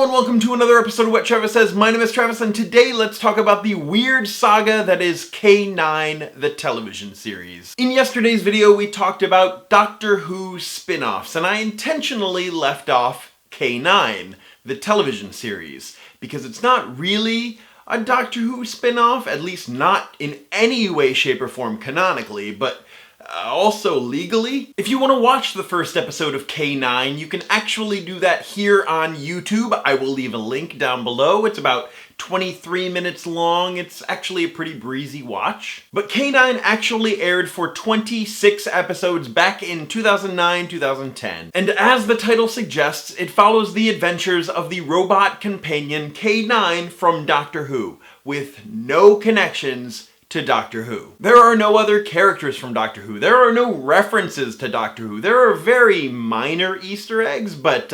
Hello and welcome to another episode of What Travis Says. My name is Travis and today let's talk about the weird saga that is K9, the television series. In yesterday's video we talked about Doctor Who spin-offs and I intentionally left off K9, the television series, because it's not really a Doctor Who spin-off, at least not in any way, shape, or form canonically, but also legally. If you want to watch the first episode of K9, you can actually do that here on YouTube. I will leave a link down below. It's about 23 minutes long. It's actually a pretty breezy watch. But K9 actually aired for 26 episodes back in 2009-2010. And as the title suggests, it follows the adventures of the robot companion K9 from Doctor Who, with no connections to Doctor Who. There are no other characters from Doctor Who. There are no references to Doctor Who. There are very minor Easter eggs, but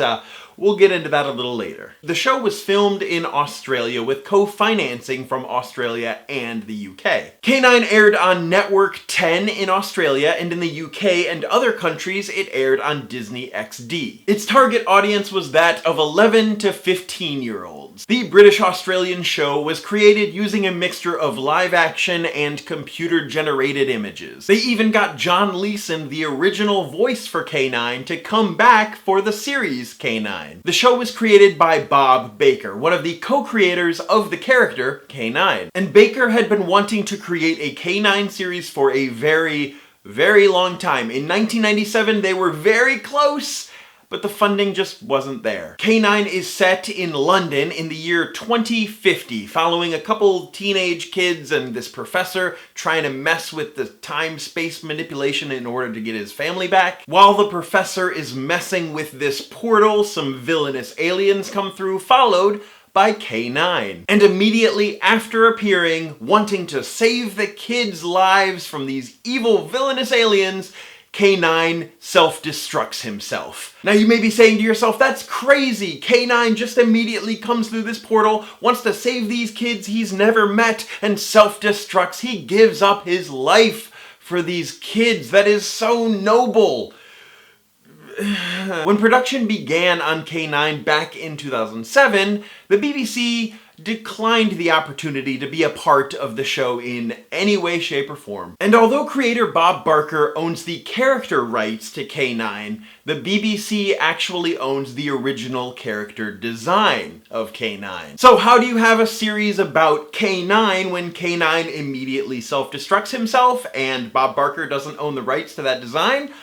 we'll get into that a little later. The show was filmed in Australia with co-financing from Australia and the UK. K9 aired on Network 10 in Australia, and in the UK and other countries it aired on Disney XD. Its target audience was that of 11 to 15-year-olds. The British-Australian show was created using a mixture of live action and computer-generated images. They even got John Leeson, the original voice for K9, to come back for the series K9. The show was created by Bob Baker, one of the co-creators of the character K9. And Baker had been wanting to create a K9 series for a very, very long time. In 1997, they were very close, but the funding just wasn't there. K9 is set in London in the year 2050, following a couple teenage kids and this professor trying to mess with the time-space manipulation in order to get his family back. While the professor is messing with this portal, some villainous aliens come through, followed by K9. And immediately after appearing, wanting to save the kids' lives from these evil villainous aliens, K9 self-destructs himself. Now you may be saying to yourself, that's crazy. K9 just immediately comes through this portal, wants to save these kids he's never met, and self-destructs. He gives up his life for these kids. That is so noble. When production began on K9 back in 2007, the BBC declined the opportunity to be a part of the show in any way, shape, or form. And although creator Bob Barker owns the character rights to K9, the BBC actually owns the original character design of K9. So how do you have a series about K9 when K9 immediately self-destructs himself and Bob Barker doesn't own the rights to that design?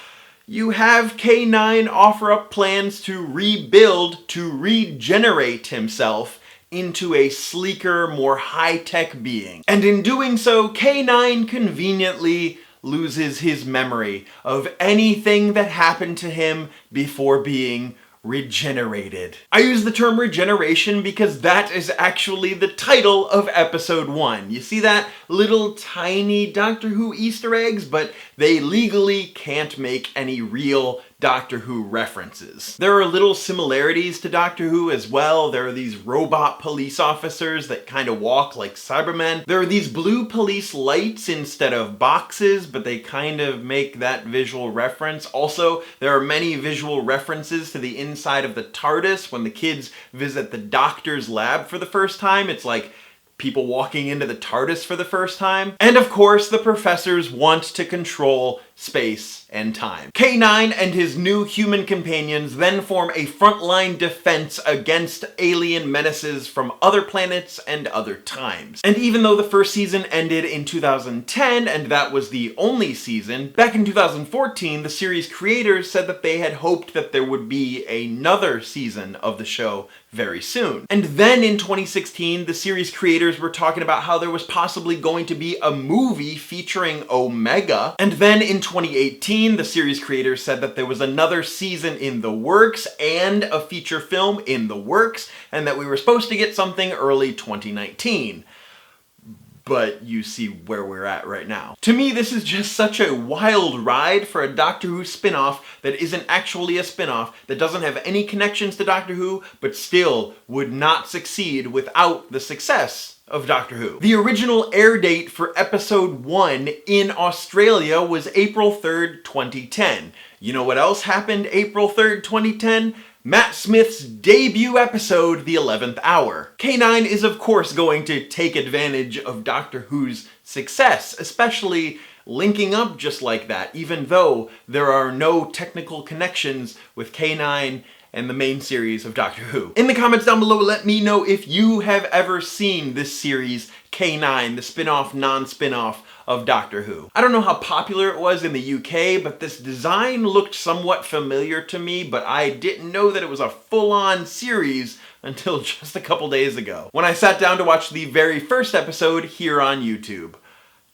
You have K9 offer up plans to rebuild, to regenerate himself into a sleeker, more high-tech being. And in doing so, K9 conveniently loses his memory of anything that happened to him before being regenerated. I use the term regeneration because that is actually the title of episode 1. You see that little tiny Doctor Who Easter eggs, but they legally can't make any real Doctor Who references. There are little similarities to Doctor Who as well. There are these robot police officers that kind of walk like Cybermen. There are these blue police lights instead of boxes, but they kind of make that visual reference. Also, there are many visual references to the inside of the TARDIS. When the kids visit the Doctor's lab for the first time, it's like people walking into the TARDIS for the first time. And of course, the professors want to control space and time. K9 and his new human companions then form a frontline defense against alien menaces from other planets and other times. And even though the first season ended in 2010, and that was the only season, back in 2014, the series creators said that they had hoped that there would be another season of the show very soon. And then in 2016, the series creators were talking about how there was possibly going to be a movie featuring Omega. And then in 2018, the series creators said that there was another season in the works and a feature film in the works, and that we were supposed to get something early 2019. But you see where we're at right now. To me, this is just such a wild ride for a Doctor Who spin-off that isn't actually a spin-off, that doesn't have any connections to Doctor Who, but still would not succeed without the success of Doctor Who. The original air date for episode 1 in Australia was April 3rd, 2010. You know what else happened April 3rd, 2010? Matt Smith's debut episode, The 11th Hour. K9 is of course going to take advantage of Doctor Who's success, especially linking up just like that, even though there are no technical connections with K9 and the main series of Doctor Who. In the comments down below, let me know if you have ever seen this series, K9, the spin-off, non-spin-off of Doctor Who. I don't know how popular it was in the UK, but this design looked somewhat familiar to me, but I didn't know that it was a full-on series until just a couple days ago, when I sat down to watch the very first episode here on YouTube.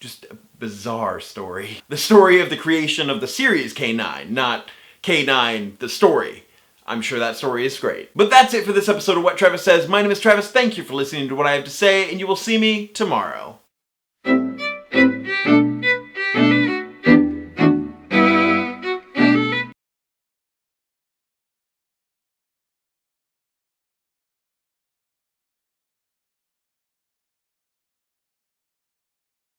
Just a bizarre story. The story of the creation of the series K9, not K9 the story. I'm sure that story is great. But that's it for this episode of What Travis Says. My name is Travis. Thank you for listening to what I have to say, and you will see me tomorrow.